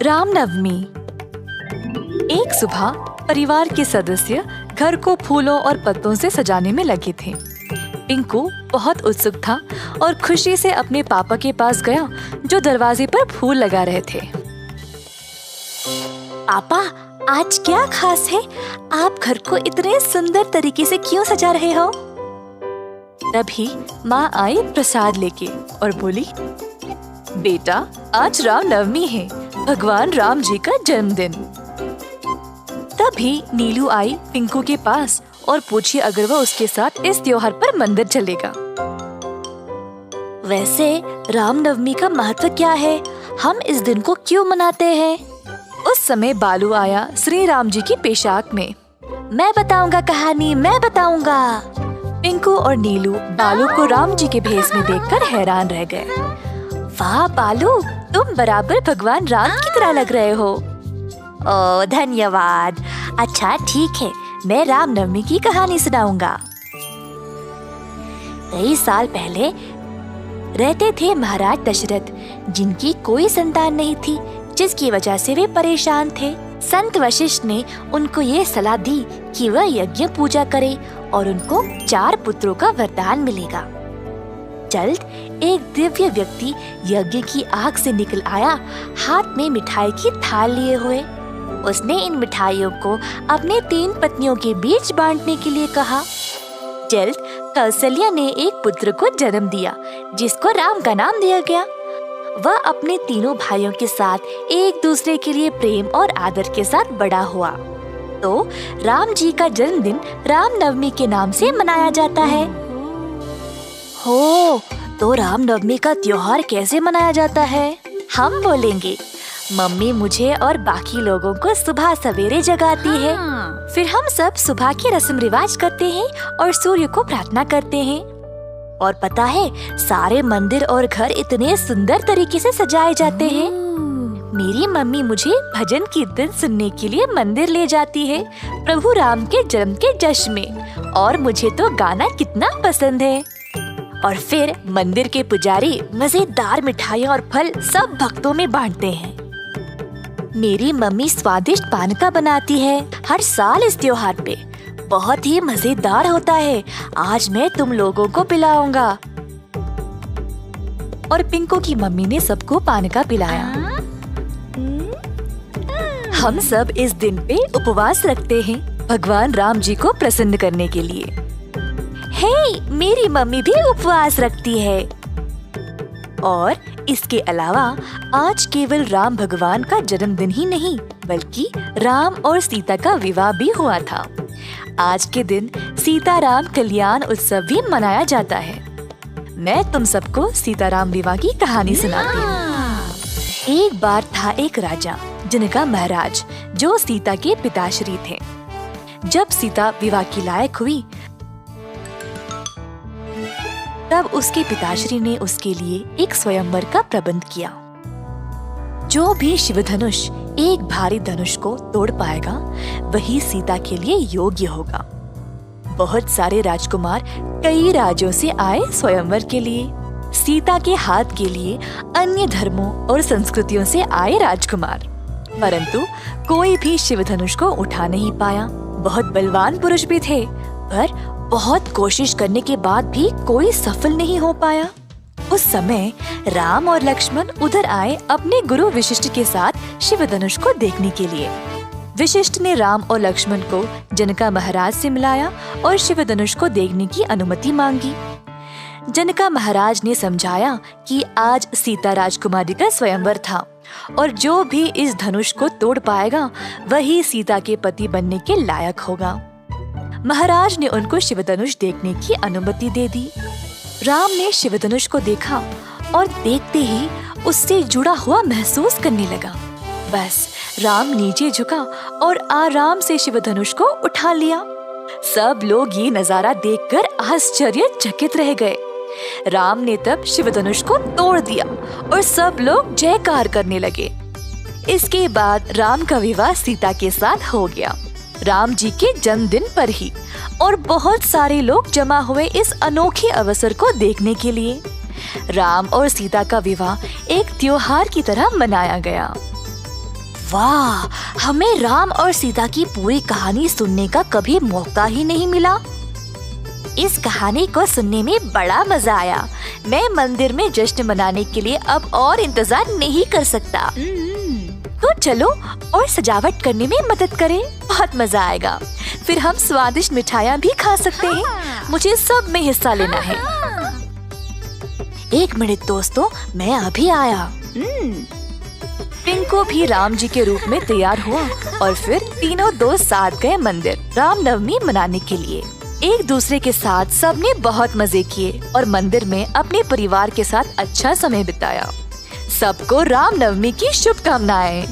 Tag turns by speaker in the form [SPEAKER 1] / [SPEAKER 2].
[SPEAKER 1] रामनवमी। एक सुबह परिवार के सदस्य घर को फूलों और पत्तों से सजाने में लगे थे। पिंकू बहुत उत्सुक था और खुशी से अपने पापा के पास गया जो दरवाजे पर फूल लगा रहे थे।
[SPEAKER 2] पापा, आज क्या खास है? आप घर को इतने सुंदर तरीके से क्यों सजा रहे हो?
[SPEAKER 1] तभी माँ आई प्रसाद लेके और बोली, बेटा, आज रामनवमी है, भगवान राम जी का जन्मदिन। तभी नीलू आई पिंकू के पास और पूछी अगर वह उसके साथ इस त्योहार पर मंदिर चलेगा।
[SPEAKER 2] वैसे रामनवमी का महत्व क्या है? हम इस दिन को क्यों मनाते हैं?
[SPEAKER 1] उस समय बालू आया श्री राम जी की पोशाक में।
[SPEAKER 2] मैं बताऊंगा कहानी, मैं बताऊंगा।
[SPEAKER 1] पिंकू और नीलू बालू को राम जी के भेष में देखकर हैरान रह गए।
[SPEAKER 2] वाह बालू, तुम बराबर भगवान राम की तरह लग रहे हो। ओह धन्यवाद। अच्छा ठीक है, मैं रामनवमी की कहानी सुनाऊंगा। कई साल पहले रहते थे महाराज दशरथ, जिनकी कोई संतान नहीं थी, जिसकी वजह से वे परेशान थे। संत वशिष्ठ ने उनको ये सलाह दी कि वह यज्ञ पूजा करे और उनको 4 पुत्रों का वरदान मिलेगा। जल्द एक दिव्य व्यक्ति यज्ञ की आग से निकल आया, हाथ में मिठाई की थाल लिए हुए। उसने इन मिठाइयों को अपने 3 पत्नियों के बीच बांटने के लिए कहा। जल्द कौशल्या ने एक पुत्र को जन्म दिया, जिसको राम का नाम दिया गया। वह अपने तीनों भाइयों के साथ एक दूसरे के लिए प्रेम और आदर के साथ बड़ा हुआ। तो राम जी का जन्मदिन रामनवमी के नाम से मनाया जाता है। हो, तो रामनवमी का त्योहार कैसे मनाया जाता है? हम बोलेंगे। मम्मी मुझे और बाकी लोगों को सुबह सवेरे जगाती है। फिर हम सब सुबह की रस्म रिवाज करते हैं और सूर्य को प्रार्थना करते हैं। और पता है, सारे मंदिर और घर इतने सुंदर तरीके से सजाए जाते हैं। मेरी मम्मी मुझे भजन कीर्तन सुनने के लिए मंदिर ले जाती है, प्रभु राम के जन्म के जश्न में। और मुझे तो गाना कितना पसंद है। और फिर मंदिर के पुजारी मजेदार मिठाइयाँ और फल सब भक्तों में बांटते हैं। मेरी मम्मी स्वादिष्ट पानका बनाती है हर साल इस त्योहार पे। बहुत ही मजेदार होता है। आज मैं तुम लोगों को पिलाऊंगा।
[SPEAKER 1] और पिंकू की मम्मी ने सबको पानका पिलाया। हम सब इस दिन पे उपवास रखते हैं भगवान राम जी को प्रसन्न करने के लिए।
[SPEAKER 2] हे, मेरी मम्मी भी उपवास रखती है।
[SPEAKER 1] और इसके अलावा आज केवल राम भगवान का जन्मदिन ही नहीं, बल्कि राम और सीता का विवाह भी हुआ था। आज के दिन सीताराम कल्याण उत्सव भी मनाया जाता है। मैं तुम सबको सीताराम विवाह की कहानी सुनाती हूँ। एक बार था एक राजा, जनका महाराज, जो सीता के पिताश्री थे। जब सीता विवाह की लायक हुई, तब उसके पिताश्री ने उसके लिए एक स्वयंवर का प्रबंध किया। जो भी शिव धनुष एक भारी धनुष को तोड़ पाएगा, वही सीता के लिए योग्य होगा। बहुत सारे राजकुमार कई राज्यों से आए स्वयंवर के लिए। सीता के हाथ के लिए अन्य धर्मों और संस्कृतियों से आए राजकुमार, परंतु कोई भी शिव धनुष को उठा नहीं पाया। बहुत बलवान पुरुष भी थे, पर बहुत कोशिश करने के बाद भी कोई सफल नहीं हो पाया। उस समय राम और लक्ष्मण उधर आए अपने गुरु वशिष्ठ के साथ शिव धनुष को देखने के लिए। वशिष्ठ ने राम और लक्ष्मण को जनका महाराज से मिलाया और शिव धनुष को देखने की अनुमति मांगी। जनका महाराज ने समझाया कि आज सीता राजकुमारी का स्वयंवर था और जो भी इस धनुष को तोड़ पाएगा, वही सीता के पति बनने के लायक होगा। महाराज ने उनको शिवधनुष देखने की अनुमति दे दी। राम ने शिवधनुष को देखा और देखते ही उससे जुड़ा हुआ महसूस करने लगा। बस राम नीचे झुका और आराम से शिवधनुष को उठा लिया। सब लोग ये नजारा देखकर आश्चर्यचकित रह गए। राम ने तब शिवधनुष को तोड़ दिया और सब लोग जयकार करने लगे। इसके बाद राम का विवाह सीता के साथ हो गया, राम जी के जन्मदिन पर ही। और बहुत सारे लोग जमा हुए इस अनोखे अवसर को देखने के लिए। राम और सीता का विवाह एक त्योहार की तरह मनाया गया।
[SPEAKER 2] वाह, हमें राम और सीता की पूरी कहानी सुनने का कभी मौका ही नहीं मिला। इस कहानी को सुनने में बड़ा मजा आया। मैं मंदिर में जश्न मनाने के लिए अब और इंतजार नहीं कर सकता। तो चलो और सजावट करने में मदद करें, बहुत मजा आएगा। फिर हम स्वादिष्ट मिठाइयाँ भी खा सकते हैं। मुझे सब में हिस्सा लेना है। 1 मिनट दोस्तों, मैं अभी आया।
[SPEAKER 1] पिंकू भी राम जी के रूप में तैयार हुआ और फिर तीनों दोस्त साथ गए मंदिर रामनवमी मनाने के लिए। एक दूसरे के साथ सबने बहुत मजे किए और मंदिर में अपने परिवार के साथ अच्छा समय बिताया। सबको रामनवमी की शुभकामनाएं।